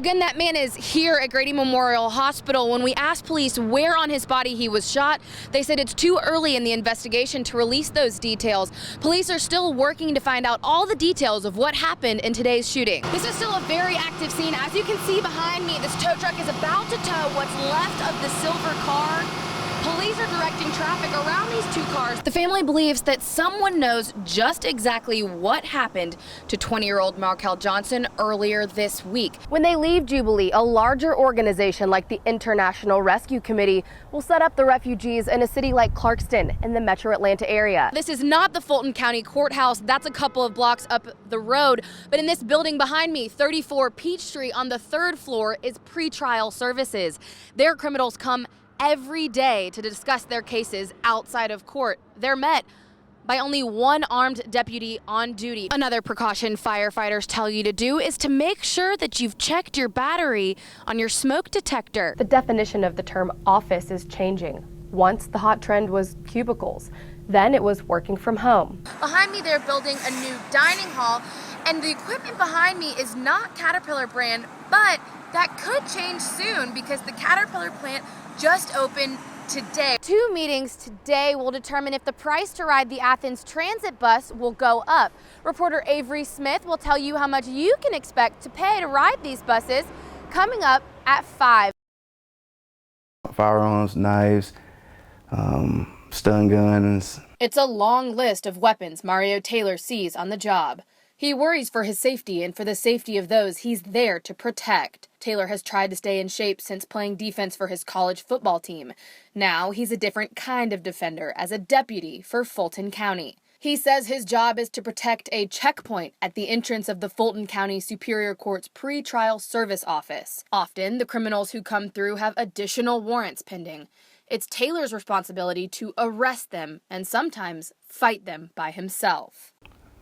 Again, that man is here at Grady Memorial Hospital. When we asked police where on his body he was shot, they said it's too early in the investigation to release those details. Police are still working to find out all the details of what happened in today's shooting. This is still a very active scene. As you can see behind me, this tow truck is about to tow what's left of the silver car. Police are directing traffic around these two cars. The family believes that someone knows just exactly what happened to 20-year-old Markel Johnson earlier this week. When they leave Jubilee, a larger organization like the International Rescue Committee will set up the refugees in a city like Clarkston in the metro Atlanta area. This is not the Fulton County Courthouse. That's a couple of blocks up the road. But in this building behind me, 34 Peachtree, on the 3rd floor is pretrial services. Their criminals come every day to discuss their cases outside of court. They're met by only one armed deputy on duty. Another precaution firefighters tell you to do is to make sure that you've checked your battery on your smoke detector. The definition of the term office is changing. Once the hot trend was cubicles, then it was working from home. Behind me, they're building a new dining hall, and the equipment behind me is not Caterpillar brand, but that could change soon because the Caterpillar plant just opened today. 2 meetings today will determine if the price to ride the Athens Transit bus will go up. Reporter Avery Smith will tell you how much you can expect to pay to ride these buses coming up at 5. Firearms, knives, stun guns. It's a long list of weapons Mario Taylor sees on the job. He worries for his safety and for the safety of those he's there to protect. Taylor has tried to stay in shape since playing defense for his college football team. Now he's a different kind of defender as a deputy for Fulton County. He says his job is to protect a checkpoint at the entrance of the Fulton County Superior Court's pretrial service office. Often, the criminals who come through have additional warrants pending. It's Taylor's responsibility to arrest them and sometimes fight them by himself.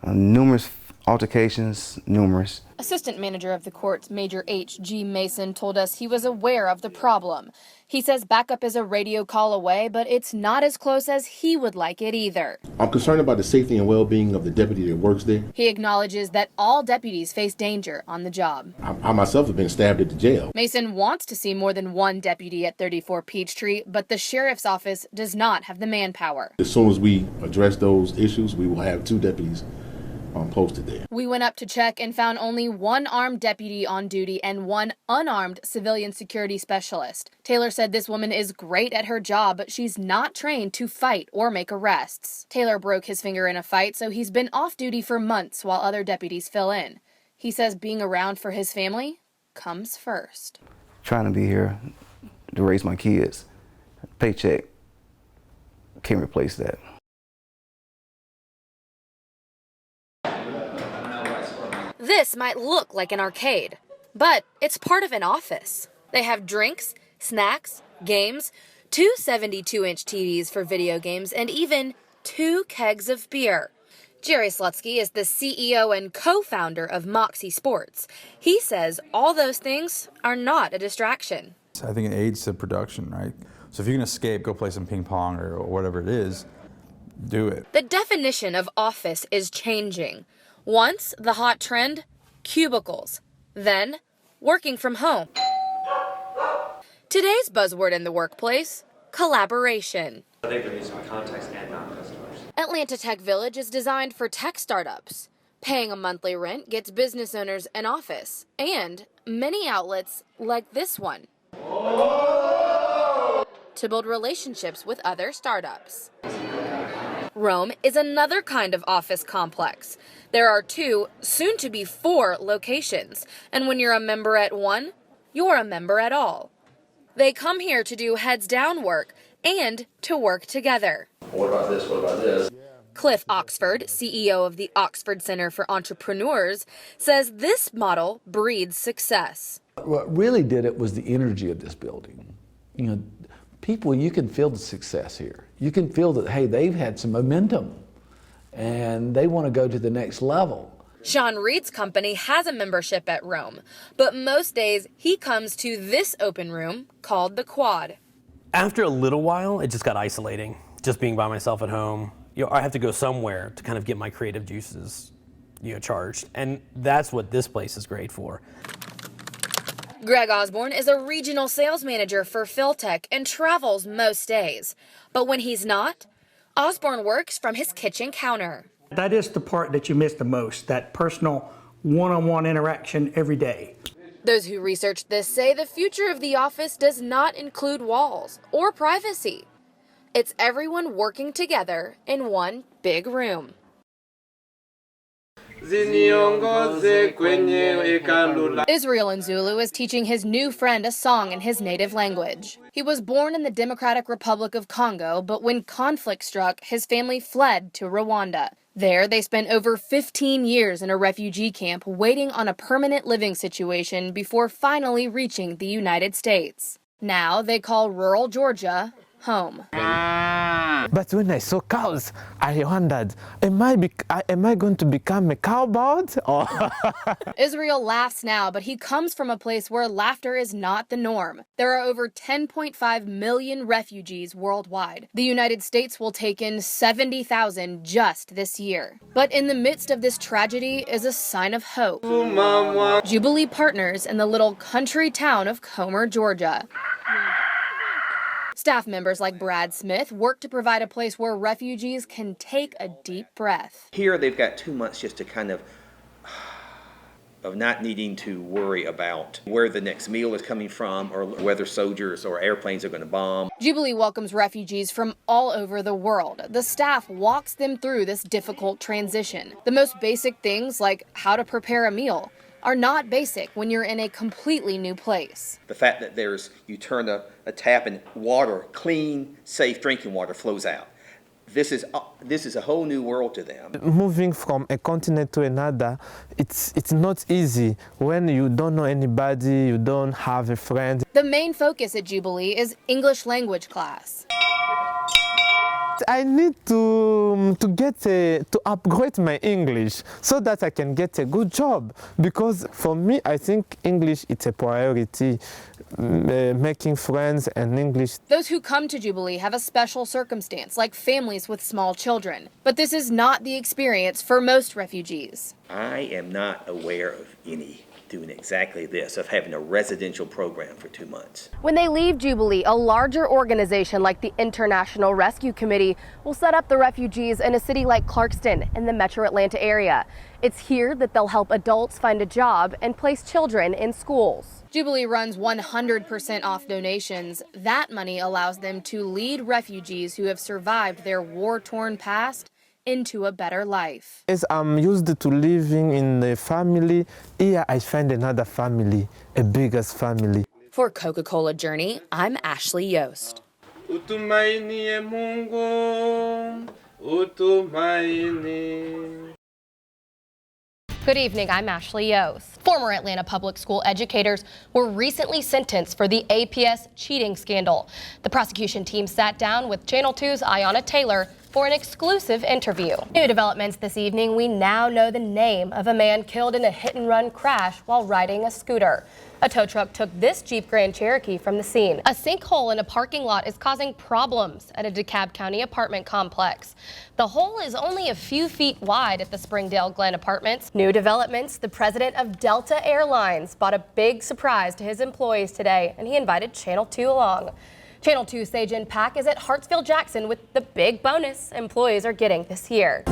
Numerous altercations, numerous. Assistant manager of the court's Major H.G. Mason told us he was aware of the problem. He says backup is a radio call away, but it's not as close as he would like it either. I'm concerned about the safety and well-being of the deputy that works there. He acknowledges that all deputies face danger on the job. I myself have been stabbed at the jail. Mason wants to see more than one deputy at 34 Peachtree, but the sheriff's office does not have the manpower. As soon as we address those issues, we will have 2 deputies posted there. We went up to check and found only one armed deputy on duty and one unarmed civilian security specialist. Taylor said this woman is great at her job, but she's not trained to fight or make arrests. Taylor broke his finger in a fight, so he's been off duty for months while other deputies fill in. He says being around for his family comes first. Trying to be here to raise my kids. Paycheck can't replace that. This might look like an arcade, but it's part of an office. They have drinks, snacks, games, 2 72-inch TVs for video games, and even 2 kegs of beer. Jerry Slutsky is the CEO and co-founder of Moxie Sports. He says all those things are not a distraction. I think it aids to production, right? So if you can escape, go play some ping pong or whatever it is, do it. The definition of office is changing. Once, the hot trend, cubicles. Then, working from home. Today's buzzword in the workplace, collaboration. I think there needs to be context and non-customers. Atlanta Tech Village is designed for tech startups. Paying a monthly rent gets business owners an office and many outlets like this one to build relationships with other startups. Rome is another kind of office complex. There are 2, soon to be 4 locations, and when you're a member at one, you're a member at all. They come here to do heads down work and to work together. What about this? What about this? Cliff Oxford, CEO of the Oxford Center for Entrepreneurs, says this model breeds success. What really did it was the energy of this building. You know, people, you can feel the success here. You can feel that, hey, they've had some momentum and they want to go to the next level. Sean Reed's company has a membership at Rome, but most days he comes to this open room called the Quad. After a little while, it just got isolating, just being by myself at home. You know, I have to go somewhere to kind of get my creative juices, charged. And that's what this place is great for. Greg Osborne is a regional sales manager for Philtech and travels most days. But when he's not, Osborne works from his kitchen counter. That is the part that you miss the most, that personal one-on-one interaction every day. Those who researched this say the future of the office does not include walls or privacy. It's everyone working together in one big room. Israel Nzulu is teaching his new friend a song in his native language. He was born in the Democratic Republic of Congo, but when conflict struck, his family fled to Rwanda. There, they spent over 15 years in a refugee camp waiting on a permanent living situation before finally reaching the United States. Now they call rural Georgia home. But when I saw cows, I wondered, am I going to become a cowbird? Israel laughs now, but he comes from a place where laughter is not the norm. There are over 10.5 million refugees worldwide. The United States will take in 70,000 just this year. But in the midst of this tragedy is a sign of hope. Jubilee partners in the little country town of Comer, Georgia. Staff members like Brad Smith work to provide a place where refugees can take a deep breath. Here they've got 2 months just to kind of not needing to worry about where the next meal is coming from or whether soldiers or airplanes are going to bomb. Jubilee welcomes refugees from all over the world. The staff walks them through this difficult transition. The most basic things like how to prepare a meal are not basic when you're in a completely new place. The fact that you turn a tap and water, clean, safe drinking water flows out. This is a whole new world to them. Moving from a continent to another, it's not easy when you don't know anybody, you don't have a friend. The main focus at Jubilee is English language class. I need to upgrade my English so that I can get a good job, because for me I think English is a priority, making friends and English. Those who come to Jubilee have a special circumstance, like families with small children. But this is not the experience for most refugees. I am not aware of any doing exactly this, of having a residential program for 2 months. When they leave Jubilee, a larger organization like the International Rescue Committee will set up the refugees in a city like Clarkston in the metro Atlanta area. It's here that they'll help adults find a job and place children in schools. Jubilee runs 100% off donations. That money allows them to lead refugees who have survived their war-torn past into a better life. As I'm used to living in a family, here I find another family, a bigger family. For Coca-Cola Journey, I'm Ashley Yost. Utumaini Mungu, utumaini. Good evening, I'm Ashley Yost. Former Atlanta public school educators were recently sentenced for the APS cheating scandal. The prosecution team sat down with Channel 2's Ayanna Taylor for an exclusive interview. New developments this evening, we now know the name of a man killed in a hit-and-run crash while riding a scooter. A tow truck took this Jeep Grand Cherokee from the scene. A sinkhole in a parking lot is causing problems at a DeKalb County apartment complex. The hole is only a few feet wide at the Springdale Glen Apartments. New developments, the president of Delta Airlines bought a big surprise to his employees today, and he invited Channel 2 along. Channel 2 Sagen Pack is at Hartsfield Jackson with the big bonus employees are getting this year.